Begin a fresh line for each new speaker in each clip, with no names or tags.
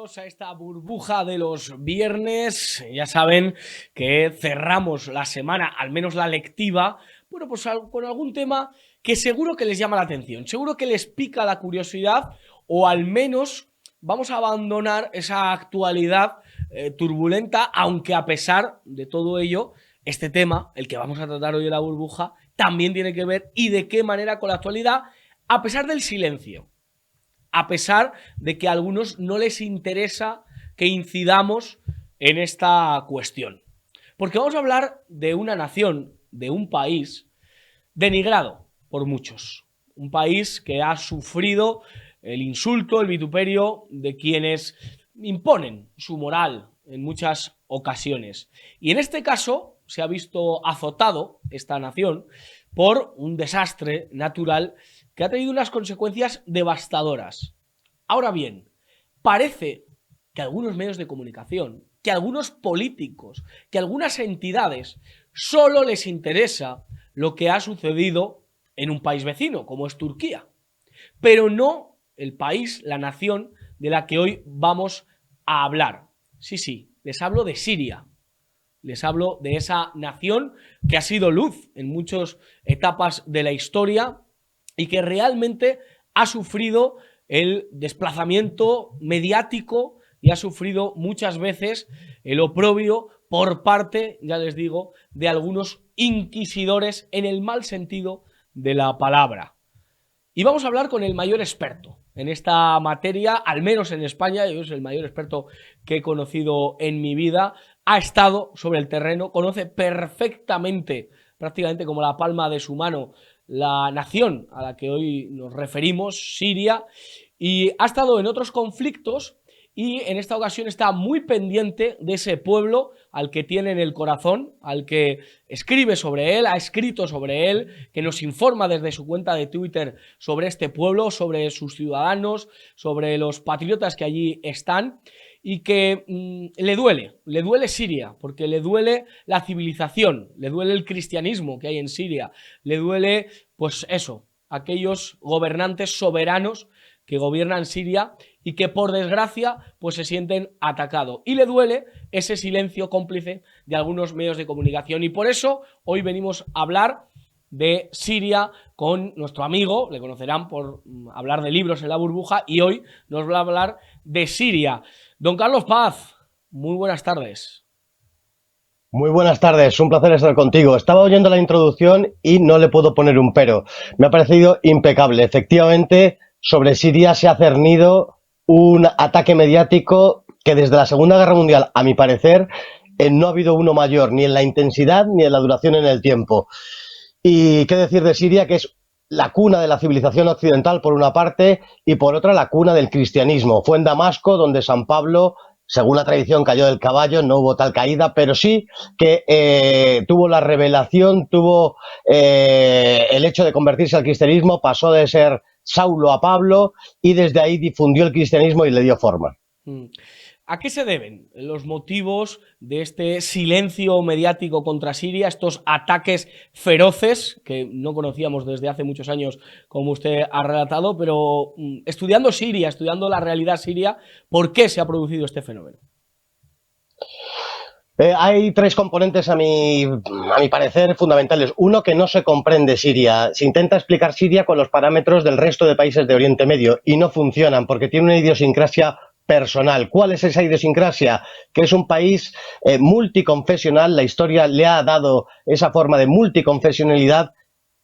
bienvenidos a esta burbuja de los viernes. Ya saben que cerramos la semana, al menos la lectiva, bueno, pues con algún tema que seguro que les llama la atención, seguro que les pica la curiosidad, o al menos vamos a abandonar esa actualidad turbulenta, aunque a pesar de todo ello, este tema, el que vamos a tratar hoy en la burbuja, también tiene que ver, y de qué manera, con la actualidad, a pesar del silencio. A pesar de que a algunos no les interesa que incidamos en esta cuestión. Porque vamos a hablar de una nación, de un país denigrado por muchos. Un país que ha sufrido el insulto, el vituperio de quienes imponen su moral en muchas ocasiones. Y en este caso se ha visto azotado esta nación por un desastre natural que ha tenido unas consecuencias devastadoras. Ahora bien, parece que algunos medios de comunicación, que algunos políticos, que algunas entidades solo les interesa lo que ha sucedido en un país vecino, como es Turquía, pero no el país, la nación de la que hoy vamos a hablar. Sí, les hablo de Siria. Les hablo de esa nación que ha sido luz en muchas etapas de la historia y que realmente ha sufrido el desplazamiento mediático y ha sufrido muchas veces el oprobio por parte, ya les digo, de algunos inquisidores en el mal sentido de la palabra. Y vamos a hablar con el mayor experto en esta materia, al menos en España. Yo es el mayor experto que he conocido en mi vida. Ha estado sobre el terreno, conoce perfectamente, prácticamente como la palma de su mano, la nación a la que hoy nos referimos, Siria, y ha estado en otros conflictos y en esta ocasión está muy pendiente de ese pueblo al que tiene en el corazón, al que escribe sobre él, ha escrito sobre él, que nos informa desde su cuenta de Twitter sobre este pueblo, sobre sus ciudadanos, sobre los patriotas que allí están, y que le duele Siria, porque le duele la civilización, le duele el cristianismo que hay en Siria, le duele, pues eso, aquellos gobernantes soberanos que gobiernan Siria y que por desgracia pues se sienten atacados, y le duele ese silencio cómplice de algunos medios de comunicación. Y por eso hoy venimos a hablar de Siria con nuestro amigo, le conocerán por hablar de libros en la burbuja, y hoy nos va a hablar de Siria. Don Carlos Paz, muy buenas tardes.
Muy buenas tardes, un placer estar contigo. Estaba oyendo la introducción y no le puedo poner un pero. Me ha parecido impecable. Efectivamente, sobre Siria se ha cernido un ataque mediático que desde la Segunda Guerra Mundial, a mi parecer, no ha habido uno mayor, ni en la intensidad ni en la duración en el tiempo. Y qué decir de Siria, que es la cuna de la civilización occidental por una parte y por otra la cuna del cristianismo. Fue en Damasco donde San Pablo, según la tradición, cayó del caballo, no hubo tal caída, pero sí que tuvo la revelación, tuvo el hecho de convertirse al cristianismo, pasó de ser Saulo a Pablo y desde ahí difundió el cristianismo y le dio forma.
¿A qué se deben los motivos de este silencio mediático contra Siria, estos ataques feroces que no conocíamos desde hace muchos años, como usted ha relatado, pero estudiando Siria, estudiando la realidad siria, ¿por qué se ha producido este fenómeno?
Hay tres componentes, a mi parecer, fundamentales. Uno, que no se comprende Siria. Se intenta explicar Siria con los parámetros del resto de países de Oriente Medio y no funcionan porque tiene una idiosincrasia personal. ¿Cuál es esa idiosincrasia? Que es un país multiconfesional. La historia le ha dado esa forma de multiconfesionalidad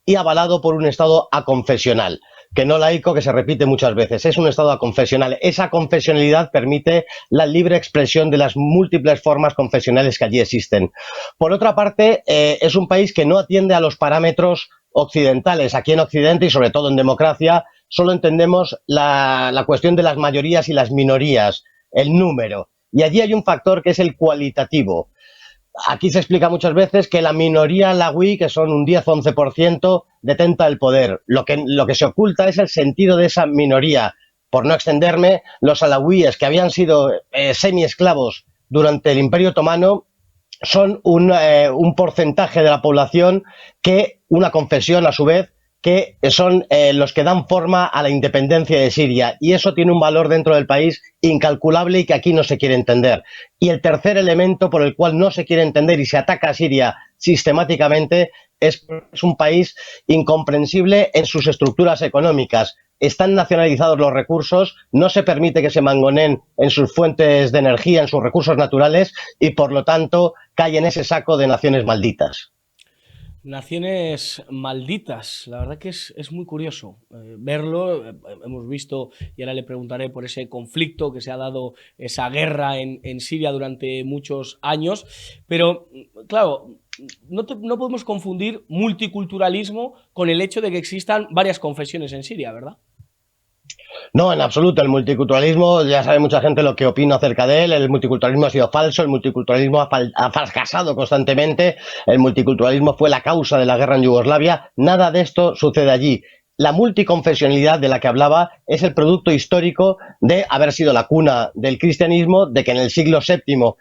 y avalado por un Estado aconfesional, que no laico, que se repite muchas veces. Es un Estado aconfesional. Esa confesionalidad permite la libre expresión de las múltiples formas confesionales que allí existen. Por otra parte, es un país que no atiende a los parámetros occidentales. Aquí en Occidente, y sobre todo en democracia, solo entendemos la cuestión de las mayorías y las minorías, el número. Y allí hay un factor que es el cualitativo. Aquí se explica muchas veces que la minoría alawí, que son un 10-11%, detenta el poder. Lo que se oculta es el sentido de esa minoría. Por no extenderme, los alawíes, que habían sido semi-esclavos durante el Imperio Otomano, son un porcentaje de la población que, una confesión a su vez, que son los que dan forma a la independencia de Siria, y eso tiene un valor dentro del país incalculable y que aquí no se quiere entender. Y el tercer elemento por el cual no se quiere entender y se ataca a Siria sistemáticamente es un país incomprensible en sus estructuras económicas. Están nacionalizados los recursos, no se permite que se mangoneen en sus fuentes de energía, en sus recursos naturales, y por lo tanto cae en ese saco de naciones malditas.
Naciones malditas, la verdad que es muy curioso verlo. Hemos visto, y ahora le preguntaré por ese conflicto que se ha dado, esa guerra en Siria durante muchos años, pero claro, no podemos confundir multiculturalismo con el hecho de que existan varias confesiones en Siria, ¿verdad?
No, en absoluto. El multiculturalismo, ya sabe mucha gente lo que opino acerca de él. El multiculturalismo ha sido falso, el multiculturalismo ha fracasado constantemente, el multiculturalismo fue la causa de la guerra en Yugoslavia. Nada de esto sucede allí. La multiconfesionalidad de la que hablaba es el producto histórico de haber sido la cuna del cristianismo, de que en el siglo VII,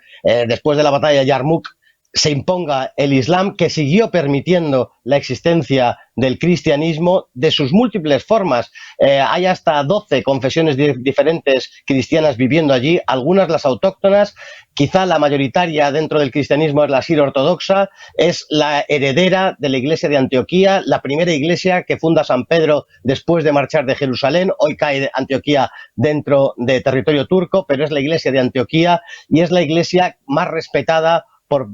después de la batalla de Yarmouk, se imponga el Islam, que siguió permitiendo la existencia del cristianismo de sus múltiples formas. Hay hasta 12 confesiones diferentes cristianas viviendo allí, algunas las autóctonas, quizá la mayoritaria dentro del cristianismo es la sirio-ortodoxa, es la heredera de la iglesia de Antioquía, la primera iglesia que funda San Pedro después de marchar de Jerusalén. Hoy cae Antioquía dentro de territorio turco, pero es la iglesia de Antioquía y es la iglesia más respetada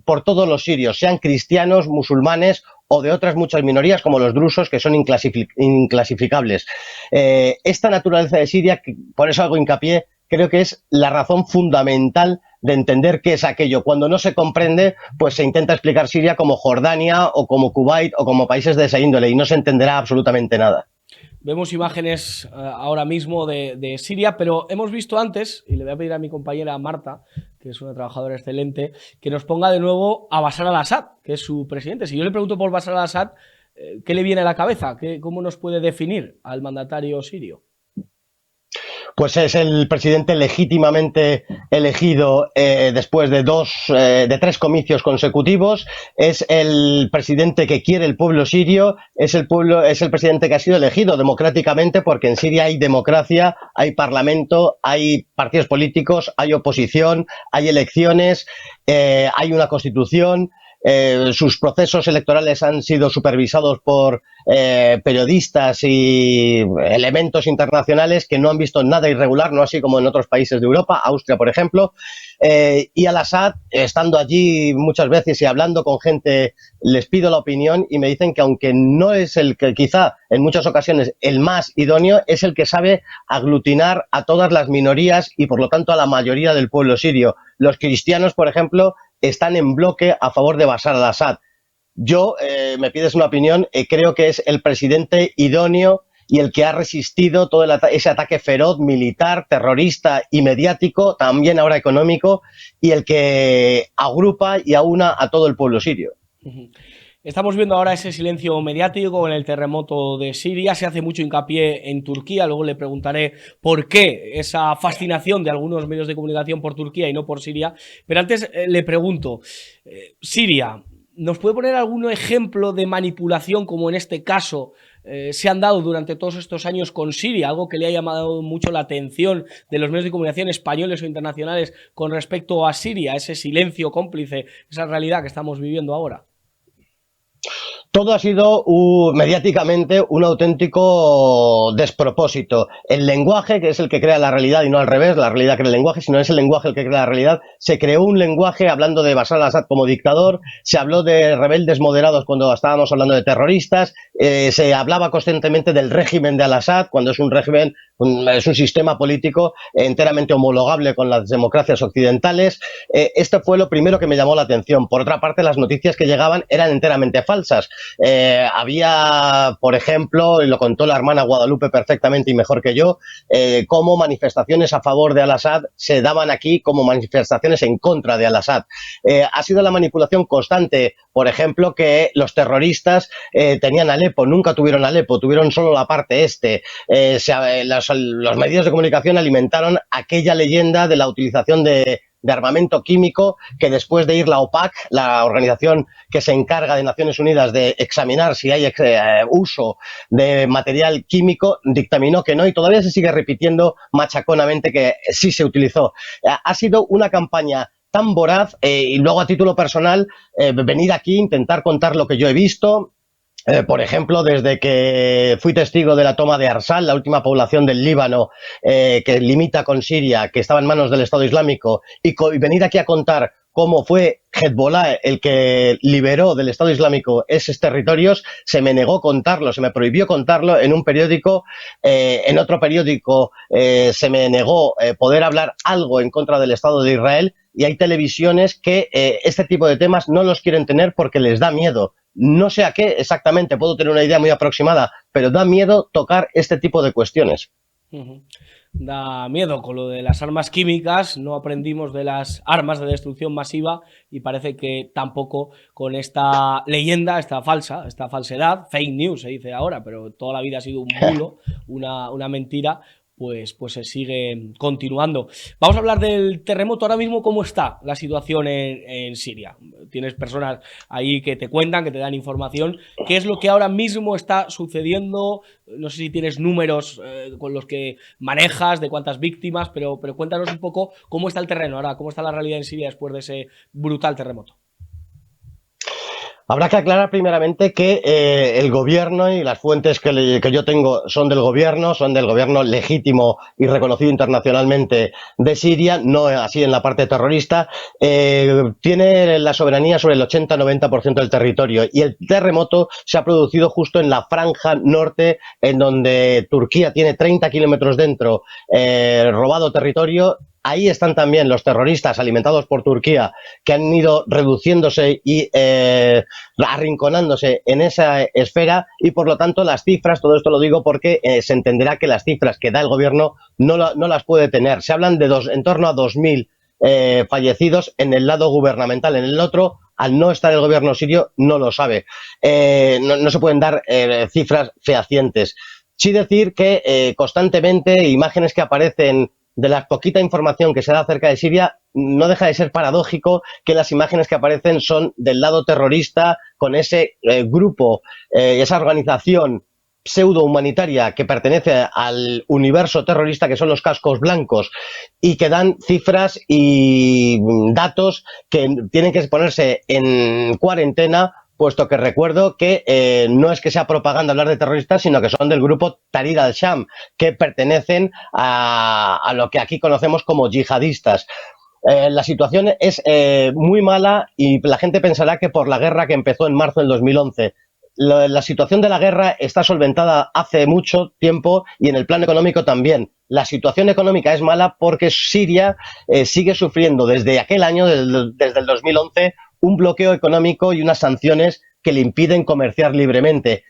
por todos los sirios, sean cristianos, musulmanes o de otras muchas minorías como los drusos, que son inclasificables. Esta naturaleza de Siria, por eso hago hincapié, creo que es la razón fundamental de entender qué es aquello. Cuando no se comprende, pues se intenta explicar Siria como Jordania o como Kuwait o como países de esa índole y no se entenderá absolutamente nada.
Vemos imágenes ahora mismo de Siria, pero hemos visto antes, y le voy a pedir a mi compañera Marta, que es una trabajadora excelente, que nos ponga de nuevo a Bashar al-Assad, que es su presidente. Si yo le pregunto por Bashar al-Assad, ¿qué le viene a la cabeza? ¿Cómo nos puede definir al mandatario sirio?
Pues es el presidente legítimamente elegido después de 3 comicios consecutivos. Es el presidente que quiere el pueblo sirio. Es el presidente que ha sido elegido democráticamente, porque en Siria hay democracia, hay parlamento, hay partidos políticos, hay oposición, hay elecciones, hay una constitución. Sus procesos electorales han sido supervisados por periodistas y elementos internacionales que no han visto nada irregular, no así como en otros países de Europa, Austria, por ejemplo. Y al-Assad, estando allí muchas veces y hablando con gente, les pido la opinión y me dicen que aunque no es el que quizá en muchas ocasiones el más idóneo, es el que sabe aglutinar a todas las minorías y por lo tanto a la mayoría del pueblo sirio. Los cristianos, por ejemplo, están en bloque a favor de Bashar al-Assad. Yo, me pides una opinión, creo que es el presidente idóneo y el que ha resistido todo ese ataque feroz, militar, terrorista y mediático, también ahora económico, y el que agrupa y aúna a todo el pueblo sirio.
Estamos viendo ahora ese silencio mediático en el terremoto de Siria. Se hace mucho hincapié en Turquía. Luego le preguntaré por qué esa fascinación de algunos medios de comunicación por Turquía y no por Siria. Pero antes le pregunto, Siria, ¿nos puede poner algún ejemplo de manipulación como en este caso se han dado durante todos estos años con Siria? Algo que le ha llamado mucho la atención de los medios de comunicación españoles o internacionales con respecto a Siria, ese silencio cómplice, esa realidad que estamos viviendo ahora.
Todo ha sido mediáticamente un auténtico despropósito. El lenguaje, que es el que crea la realidad y no al revés, la realidad crea el lenguaje, sino es el lenguaje el que crea la realidad. Se creó un lenguaje hablando de Bashar al-Assad como dictador, se habló de rebeldes moderados cuando estábamos hablando de terroristas, se hablaba constantemente del régimen de al-Assad cuando es un régimen, es un sistema político enteramente homologable con las democracias occidentales. Esto fue lo primero que me llamó la atención. Por otra parte, las noticias que llegaban eran enteramente falsas. Había, por ejemplo, y lo contó la hermana Guadalupe perfectamente y mejor que yo, cómo manifestaciones a favor de al-Assad se daban aquí como manifestaciones en contra de al-Assad. Ha sido la manipulación constante, por ejemplo, que los terroristas tenían Alepo, nunca tuvieron Alepo, tuvieron solo la parte este. Los medios de comunicación alimentaron aquella leyenda de la utilización de de armamento químico, que después de ir la OPAC, la organización que se encarga de Naciones Unidas de examinar si hay uso de material químico, dictaminó que no, y todavía se sigue repitiendo machaconamente que sí se utilizó. Ha sido una campaña tan voraz, y luego a título personal, venir aquí, intentar contar lo que yo he visto. Por ejemplo, desde que fui testigo de la toma de Arsal, la última población del Líbano que limita con Siria, que estaba en manos del Estado Islámico, y venir aquí a contar cómo fue Hezbollah el que liberó del Estado Islámico esos territorios, se me negó contarlo, se me prohibió contarlo en un periódico, en otro periódico se me negó poder hablar algo en contra del Estado de Israel, y hay televisiones que este tipo de temas no los quieren tener porque les da miedo. No sé a qué exactamente, puedo tener una idea muy aproximada, pero da miedo tocar este tipo de cuestiones.
Da miedo con lo de las armas químicas, no aprendimos de las armas de destrucción masiva y parece que tampoco con esta leyenda, esta falsedad, fake news se dice ahora, pero toda la vida ha sido un bulo, una mentira, pues se sigue continuando. Vamos a hablar del terremoto. Ahora mismo, ¿cómo está la situación en Siria? Tienes personas ahí que te cuentan, que te dan información. ¿Qué es lo que ahora mismo está sucediendo? No sé si tienes números con los que manejas, de cuántas víctimas, pero cuéntanos un poco cómo está el terreno ahora, cómo está la realidad en Siria después de ese brutal terremoto.
Habrá que aclarar primeramente que el gobierno y las fuentes que yo tengo son del gobierno legítimo y reconocido internacionalmente de Siria, no así en la parte terrorista. Tiene la soberanía sobre el 80-90% del territorio, y el terremoto se ha producido justo en la franja norte, en donde Turquía tiene 30 kilómetros dentro robado territorio. Ahí están también los terroristas alimentados por Turquía, que han ido reduciéndose y arrinconándose en esa esfera, y por lo tanto las cifras, todo esto lo digo porque se entenderá que las cifras que da el gobierno no las puede tener. Se hablan de en torno a 2.000 fallecidos en el lado gubernamental. En el otro, al no estar el gobierno sirio, no lo sabe. No se pueden dar cifras fehacientes. Sí decir que constantemente imágenes que aparecen de la poquita información que se da acerca de Siria, no deja de ser paradójico que las imágenes que aparecen son del lado terrorista, con ese grupo, esa organización pseudo humanitaria que pertenece al universo terrorista, que son los cascos blancos, y que dan cifras y datos que tienen que ponerse en cuarentena, puesto que recuerdo que no es que sea propaganda hablar de terroristas, sino que son del grupo Tahrir al-Sham, que pertenecen a lo que aquí conocemos como yihadistas. La situación es muy mala, y la gente pensará que por la guerra que empezó en marzo del 2011. La situación de la guerra está solventada hace mucho tiempo, y en el plano económico también. La situación económica es mala porque Siria sigue sufriendo desde aquel año, desde el 2011, un bloqueo económico y unas sanciones que le impiden comerciar libremente.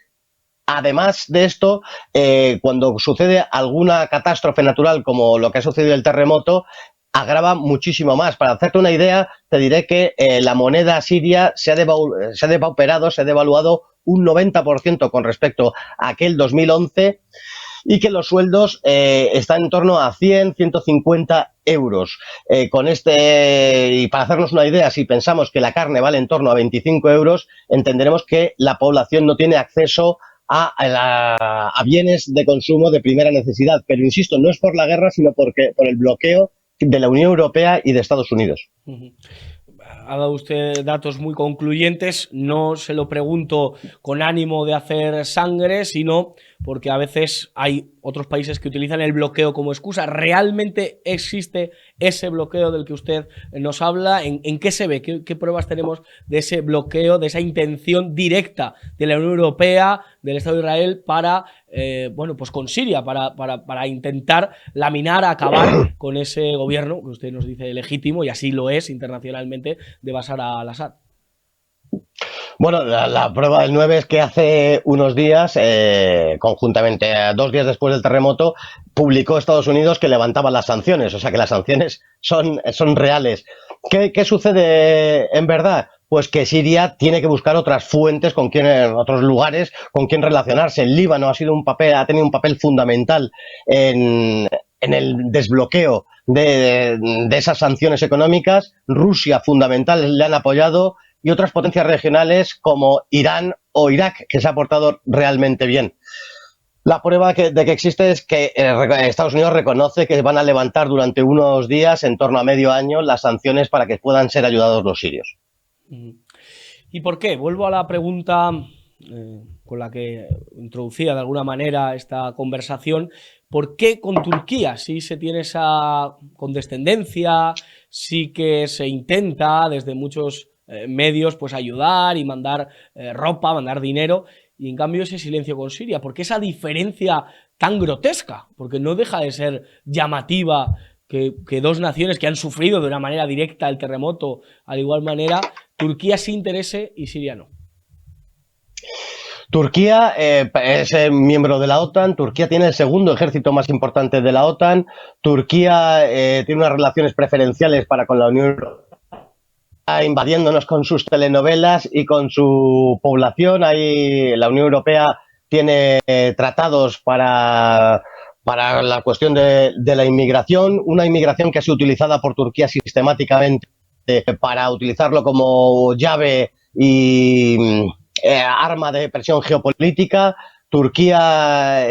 Además de esto, cuando sucede alguna catástrofe natural como lo que ha sucedido el terremoto, agrava muchísimo más. Para hacerte una idea, te diré que la moneda siria se ha depauperado, se ha devaluado un 90% con respecto a aquel 2011, y que los sueldos están en torno a 100, 150 euros. Y para hacernos una idea, si pensamos que la carne vale en torno a 25 euros, entenderemos que la población no tiene acceso a bienes de consumo de primera necesidad. Pero insisto, no es por la guerra, sino por el bloqueo de la Unión Europea y de Estados Unidos.
Ha dado usted datos muy concluyentes. No se lo pregunto con ánimo de hacer sangre, sino porque a veces hay otros países que utilizan el bloqueo como excusa. ¿Realmente existe ese bloqueo del que usted nos habla? ¿En qué se ve? ¿Qué pruebas tenemos de ese bloqueo, de esa intención directa de la Unión Europea, del Estado de Israel para, pues con Siria, para intentar laminar, acabar con ese gobierno que usted nos dice legítimo, y así lo es internacionalmente, de Bashar al-Assad?
Bueno, la prueba del 9 es que hace unos días, conjuntamente 2 días después del terremoto, publicó Estados Unidos que levantaba las sanciones. O sea que las sanciones son reales. ¿Qué sucede en verdad? pues que Siria tiene que buscar otras fuentes otros lugares con quien relacionarse. El Líbano ha tenido un papel fundamental en el desbloqueo de esas sanciones económicas. Rusia, fundamental, le han apoyado, y otras potencias regionales como Irán o Irak, que se ha portado realmente bien. La prueba de que existe es que Estados Unidos reconoce que van a levantar durante unos días, en torno a medio año, las sanciones para que puedan ser ayudados los sirios.
¿Y por qué? Vuelvo a la pregunta con la que introducía de alguna manera esta conversación. ¿Por qué con Turquía? Si se tiene esa condescendencia, sí que se intenta desde muchos medios pues ayudar y mandar ropa, mandar dinero, y en cambio ese silencio con Siria. ¿Por qué esa diferencia tan grotesca? Porque no deja de ser llamativa que dos naciones que han sufrido de una manera directa el terremoto, al igual manera, Turquía sí interese y Siria no.
Turquía es miembro de la OTAN. Turquía tiene el segundo ejército más importante de la OTAN. Turquía tiene unas relaciones preferenciales para con la Unión Europea, invadiéndonos con sus telenovelas y con su población. Ahí la Unión Europea tiene tratados para la cuestión de la inmigración, una inmigración que ha sido utilizada por Turquía sistemáticamente para utilizarlo como llave y arma de presión geopolítica. Turquía,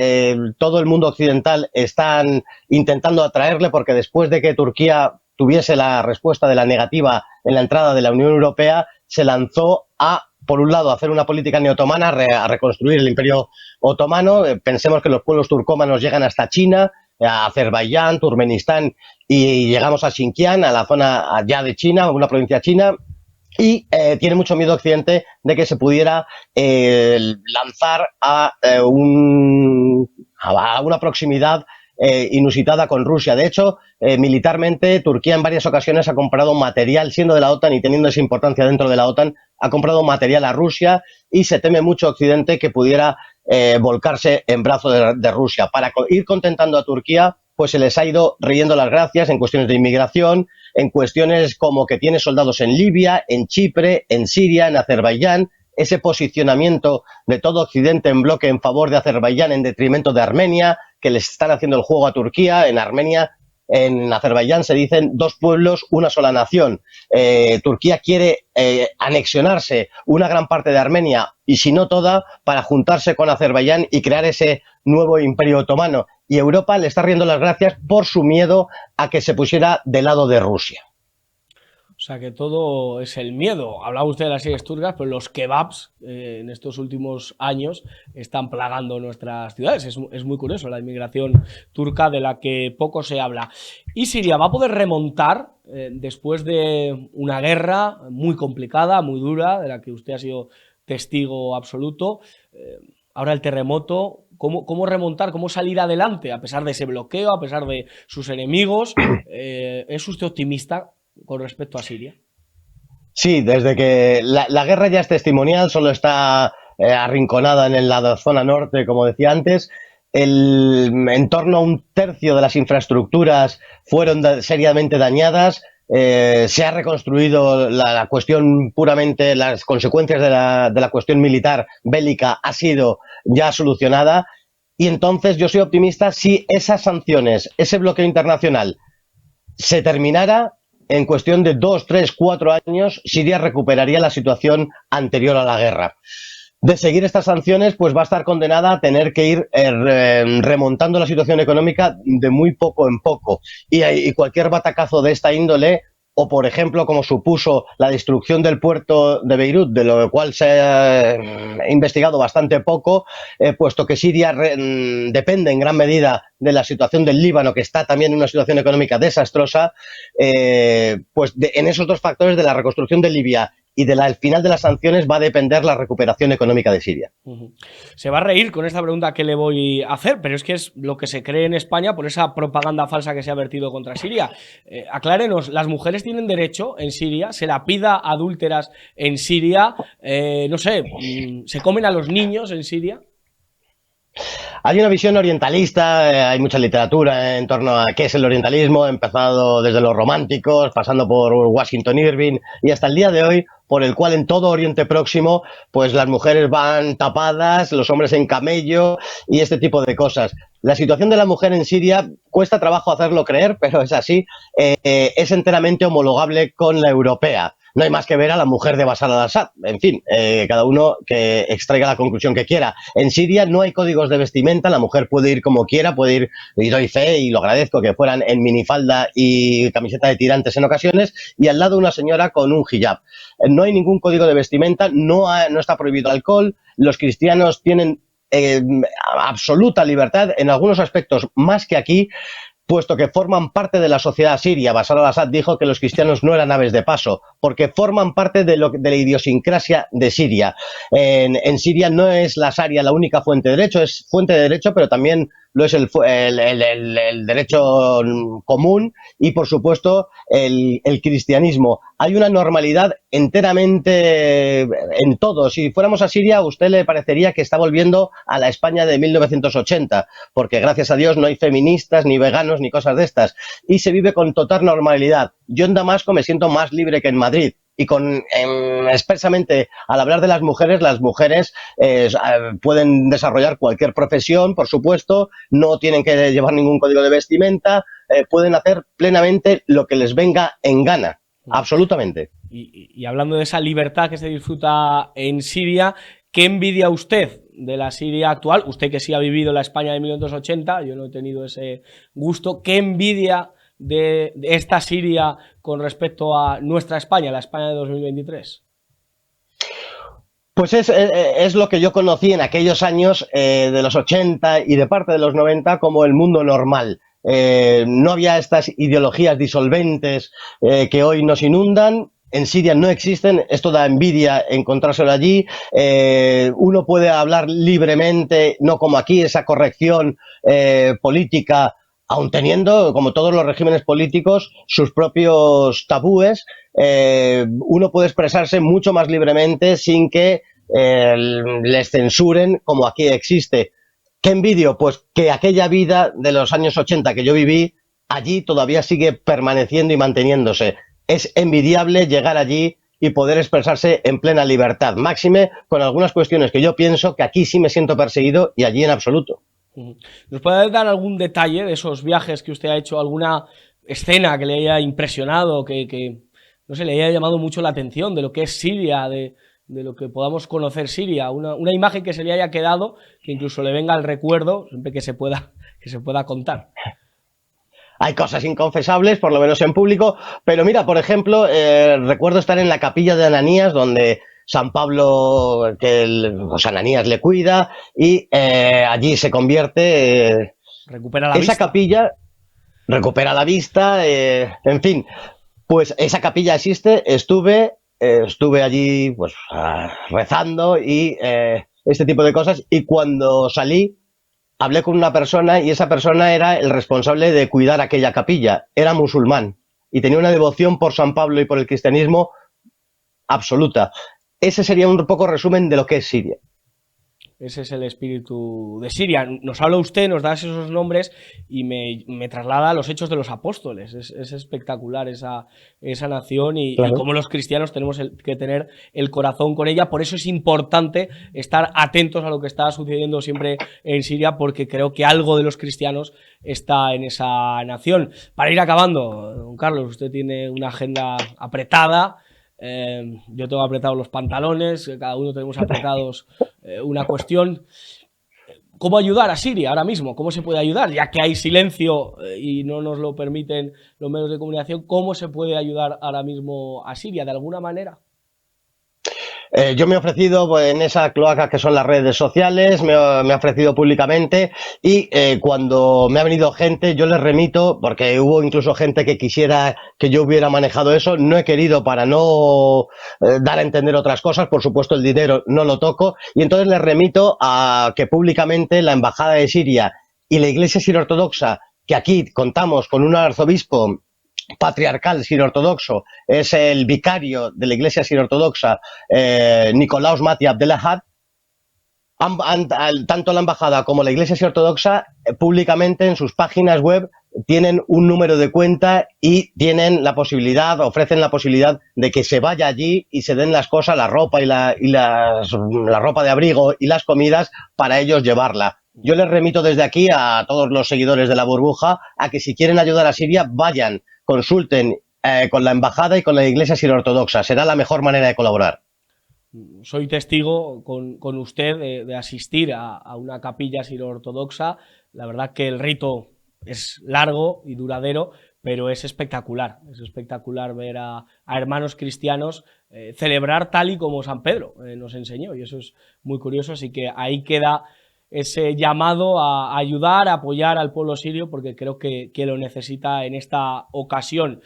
todo el mundo occidental están intentando atraerle, porque después de que Turquía tuviese la respuesta de la negativa en la entrada de la Unión Europea, se lanzó por un lado, a hacer una política neotomana, a reconstruir el Imperio Otomano. Pensemos que los pueblos turcómanos llegan hasta China, a Azerbaiyán, Turkmenistán, y llegamos a Xinjiang, a la zona allá de China, una provincia china, y tiene mucho miedo Occidente de que se pudiera lanzar a una proximidad inusitada con Rusia. De hecho, militarmente, Turquía en varias ocasiones ha comprado material, siendo de la OTAN y teniendo esa importancia dentro de la OTAN, ha comprado material a Rusia, y se teme mucho Occidente que pudiera volcarse en brazos de Rusia. Para ir contentando a Turquía, pues se les ha ido riendo las gracias en cuestiones de inmigración, en cuestiones como que tiene soldados en Libia, en Chipre, en Siria, en Azerbaiyán. Ese posicionamiento de todo Occidente en bloque en favor de Azerbaiyán en detrimento de Armenia, que les están haciendo el juego a Turquía. En Armenia, en Azerbaiyán se dicen dos pueblos, una sola nación. Turquía quiere anexionarse una gran parte de Armenia, y si no toda, para juntarse con Azerbaiyán y crear ese nuevo imperio otomano. Y Europa le está riendo las gracias por su miedo a que se pusiera del lado de Rusia.
O sea que todo es el miedo. Hablaba usted de las siries turcas, pero los kebabs en estos últimos años están plagando nuestras ciudades. Es muy curioso la inmigración turca, de la que poco se habla. ¿Y Siria va a poder remontar después de una guerra muy complicada, muy dura, de la que usted ha sido testigo absoluto? Ahora el terremoto. ¿Cómo remontar, cómo salir adelante a pesar de ese bloqueo, a pesar de sus enemigos? ¿Es usted optimista con respecto a Siria?
Sí, desde que la guerra ya es testimonial, solo está arrinconada en la zona norte, como decía antes. En torno a un tercio de las infraestructuras fueron seriamente dañadas. Se ha reconstruido la cuestión puramente, las consecuencias de la cuestión militar bélica ha sido ya solucionada, y entonces yo soy optimista. Si esas sanciones, ese bloqueo internacional se terminara, en cuestión de 2, 3, 4 años, Siria recuperaría la situación anterior a la guerra. De seguir estas sanciones, pues va a estar condenada a tener que ir remontando la situación económica de muy poco en poco. Y cualquier batacazo de esta índole, o por ejemplo, como supuso la destrucción del puerto de Beirut, de lo cual se ha investigado bastante poco, puesto que Siria depende en gran medida de la situación del Líbano, que está también en una situación económica desastrosa, pues en esos dos factores, de la reconstrucción de Libia y del final de las sanciones, va a depender la recuperación económica de Siria.
Se va a reír con esta pregunta que le voy a hacer, pero es que es lo que se cree en España por esa propaganda falsa que se ha vertido contra Siria. Aclárenos, ¿las mujeres tienen derecho en Siria? ¿Se la pida adúlteras en Siria? No sé, ¿se comen a los niños en Siria?
Hay una visión orientalista, hay mucha literatura en torno a qué es el orientalismo, empezado desde los románticos, pasando por Washington Irving y hasta el día de hoy, por el cual en todo Oriente Próximo pues las mujeres van tapadas, los hombres en camello y este tipo de cosas. La situación de la mujer en Siria cuesta trabajo hacerlo creer, pero es así, es enteramente homologable con la europea. No hay más que ver a la mujer de Bashar al-Assad. En fin, cada uno que extraiga la conclusión que quiera. En Siria no hay códigos de vestimenta, la mujer puede ir como quiera, puede ir, y doy fe y lo agradezco, que fueran en minifalda y camiseta de tirantes en ocasiones, y al lado una señora con un hijab. No hay ningún código de vestimenta, no está prohibido el alcohol, los cristianos tienen absoluta libertad, en algunos aspectos más que aquí, puesto que forman parte de la sociedad siria. Bashar al-Assad dijo que los cristianos no eran aves de paso, porque forman parte de la idiosincrasia de Siria. En Siria no es la Sharia la única fuente de derecho, es fuente de derecho, pero también lo es el derecho común y, por supuesto, el cristianismo. Hay una normalidad enteramente en todo. Si fuéramos a Siria, a usted le parecería que está volviendo a la España de 1980, porque gracias a Dios no hay feministas, ni veganos, ni cosas de estas. Y se vive con total normalidad. Yo en Damasco me siento más libre que en Madrid. Y expresamente, al hablar de las mujeres pueden desarrollar cualquier profesión, por supuesto, no tienen que llevar ningún código de vestimenta, pueden hacer plenamente lo que les venga en gana, absolutamente.
Y hablando de esa libertad que se disfruta en Siria, ¿qué envidia usted de la Siria actual? Usted que sí ha vivido la España de 1980, yo no he tenido ese gusto. ¿Qué envidia de esta Siria con respecto a nuestra España, la España de 2023?
Pues es lo que yo conocí en aquellos años de los 80 y de parte de los 90 como el mundo normal. No había estas ideologías disolventes que hoy nos inundan. En Siria no existen, esto da envidia encontrárselo allí. Uno puede hablar libremente, no como aquí, esa corrección política, aun teniendo, como todos los regímenes políticos, sus propios tabúes. Uno puede expresarse mucho más libremente sin que les censuren como aquí existe. ¿Qué envidio? Pues que aquella vida de los años 80 que yo viví, allí todavía sigue permaneciendo y manteniéndose. Es envidiable llegar allí y poder expresarse en plena libertad. Máxime con algunas cuestiones que yo pienso que aquí sí me siento perseguido y allí en absoluto.
¿Nos puede dar algún detalle de esos viajes que usted ha hecho? ¿Alguna escena que le haya impresionado, que no sé, le haya llamado mucho la atención de lo que es Siria, de lo que podamos conocer Siria? Una imagen que se le haya quedado, que incluso le venga al recuerdo, siempre que se pueda contar.
Hay cosas inconfesables, por lo menos en público, pero mira, por ejemplo, recuerdo estar en la capilla de Ananías, donde San Pablo, Ananías le cuida, y allí se convierte...
recupera la
esa
vista.
Capilla recupera la vista, en fin, pues esa capilla existe, estuve allí pues rezando y este tipo de cosas, y cuando salí, hablé con una persona y esa persona era el responsable de cuidar aquella capilla. Era musulmán y tenía una devoción por San Pablo y por el cristianismo absoluta. Ese sería un poco resumen de lo que es Siria.
Ese es el espíritu de Siria. Nos habla usted, nos da esos nombres y me traslada a los Hechos de los Apóstoles. Es espectacular esa nación
Claro.
y cómo los cristianos tenemos que tener el corazón con ella. Por eso es importante estar atentos a lo que está sucediendo siempre en Siria, porque creo que algo de los cristianos está en esa nación. Para ir acabando, don Carlos, usted tiene una agenda apretada. Yo tengo apretados los pantalones, cada uno tenemos apretados una cuestión. ¿Cómo ayudar a Siria ahora mismo? ¿Cómo se puede ayudar? Ya que hay silencio y no nos lo permiten los medios de comunicación, ¿cómo se puede ayudar ahora mismo a Siria? ¿De alguna manera?
Yo me he ofrecido en esa cloaca que son las redes sociales, me he ofrecido públicamente y cuando me ha venido gente yo les remito, porque hubo incluso gente que quisiera que yo hubiera manejado eso, no he querido para no dar a entender otras cosas, por supuesto el dinero no lo toco, y entonces les remito a que públicamente la Embajada de Siria y la Iglesia Sirio-Ortodoxa, que aquí contamos con un arzobispo patriarcal sirio-ortodoxo, es el vicario de la Iglesia sirio-ortodoxa, Nicolaos Mati Abdelahad, tanto la embajada como la Iglesia sirio-ortodoxa públicamente en sus páginas web tienen un número de cuenta y tienen la posibilidad, ofrecen la posibilidad de que se vaya allí y se den las cosas, la ropa la ropa de abrigo y las comidas para ellos llevarla. Yo les remito desde aquí a todos los seguidores de la burbuja a que si quieren ayudar a Siria, vayan, consulten con la embajada y con la Iglesia Sirio-Ortodoxa. Será la mejor manera de colaborar.
Soy testigo con usted de asistir a una capilla sirio-ortodoxa. La verdad que el rito es largo y duradero, pero es espectacular ver a hermanos cristianos celebrar tal y como San Pedro nos enseñó, y eso es muy curioso. Así que ahí queda ese llamado a ayudar, a apoyar al pueblo sirio, porque creo que lo necesita en esta ocasión.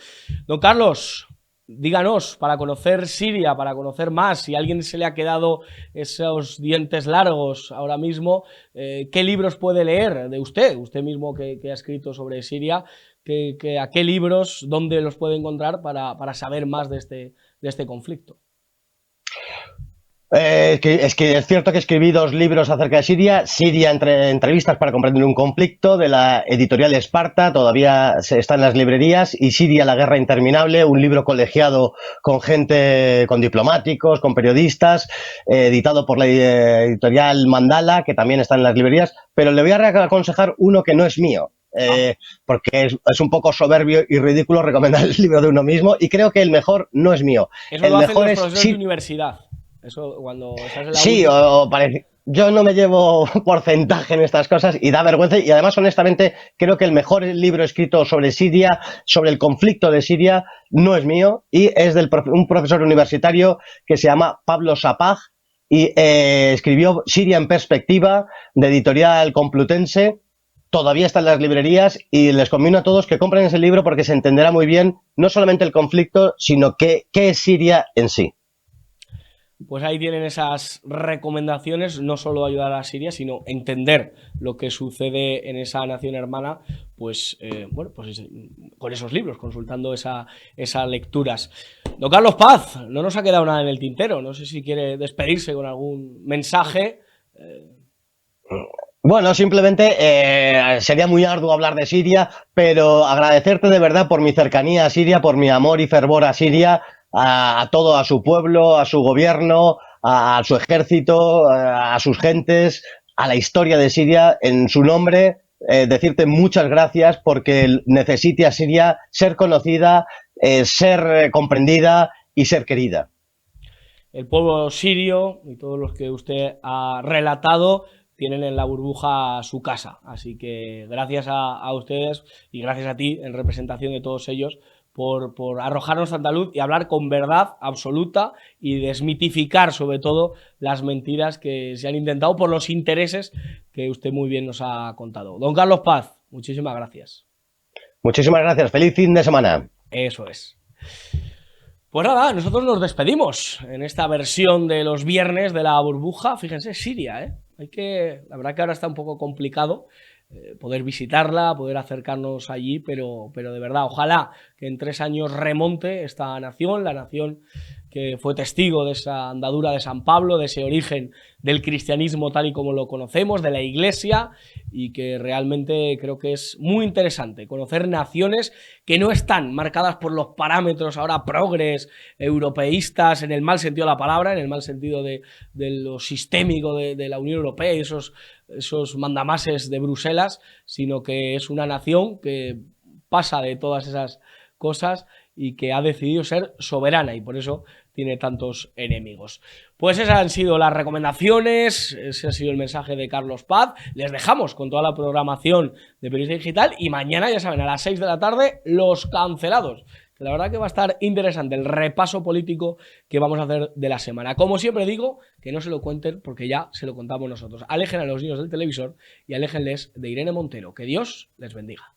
Don Carlos, díganos, para conocer Siria, para conocer más, si a alguien se le ha quedado esos dientes largos ahora mismo, ¿qué libros puede leer de usted mismo que ha escrito sobre Siria? ¿A qué libros, dónde los puede encontrar para saber más de este conflicto?
Es que es cierto que escribí 2 libros acerca de Siria. Siria, entrevistas para comprender un conflicto, de la editorial Esparta, todavía está en las librerías, y Siria, la guerra interminable, un libro colegiado con gente, con diplomáticos, con periodistas, editado por la editorial Mandala, que también está en las librerías, pero le voy a aconsejar uno que no es mío. Porque es un poco soberbio y ridículo recomendar el libro de uno mismo, y creo que el mejor no es mío.
Eso
el
lo
mejor
hacen los profesores de universidad. Eso cuando estás en la
Sí, yo no me llevo porcentaje en estas cosas y da vergüenza, y además, honestamente, creo que el mejor libro escrito sobre Siria, sobre el conflicto de Siria, no es mío, y es de un profesor universitario que se llama Pablo Sapag, y escribió Siria en perspectiva, de editorial Complutense. Todavía está en las librerías y les convino a todos que compren ese libro, porque se entenderá muy bien no solamente el conflicto, sino qué es Siria en sí.
Pues ahí tienen esas recomendaciones, no solo ayudar a Siria, sino entender lo que sucede en esa nación hermana, pues, con esos libros, consultando esas lecturas. Don Carlos Paz, no nos ha quedado nada en el tintero, no sé si quiere despedirse con algún mensaje.
Bueno, simplemente sería muy arduo hablar de Siria, pero agradecerte de verdad por mi cercanía a Siria, por mi amor y fervor a Siria, a todo, a su pueblo, a su gobierno, a su ejército, a sus gentes, a la historia de Siria. En su nombre, decirte muchas gracias, porque necesite a Siria ser conocida, ser comprendida y ser querida.
El pueblo sirio y todos los que usted ha relatado tienen en la burbuja su casa, así que gracias a ustedes y gracias a ti en representación de todos ellos por arrojarnos tanta luz y hablar con verdad absoluta y desmitificar sobre todo las mentiras que se han intentado por los intereses que usted muy bien nos ha contado. Don Carlos Paz, muchísimas gracias.
Muchísimas gracias, feliz fin de semana.
Eso es. Pues nada, nosotros nos despedimos en esta versión de los viernes de la burbuja. Fíjense, Siria, la verdad que ahora está un poco complicado poder visitarla, poder acercarnos allí, pero de verdad, ojalá que en 3 años remonte esta nación, la nación que fue testigo de esa andadura de San Pablo, de ese origen del cristianismo tal y como lo conocemos, de la Iglesia, y que realmente creo que es muy interesante conocer naciones que no están marcadas por los parámetros ahora progres, europeístas, en el mal sentido de la palabra, en el mal sentido de lo sistémico de la Unión Europea y esos mandamases de Bruselas, sino que es una nación que pasa de todas esas cosas y que ha decidido ser soberana, y por eso tiene tantos enemigos. Pues esas han sido las recomendaciones, ese ha sido el mensaje de Carlos Paz. Les dejamos con toda la programación de Periodista Digital, y mañana, ya saben, a las 6 de la tarde, Los Cancelados. Que la verdad que va a estar interesante el repaso político que vamos a hacer de la semana. Como siempre digo, que no se lo cuenten porque ya se lo contamos nosotros. Alejen a los niños del televisor y aléjenles de Irene Montero. Que Dios les bendiga.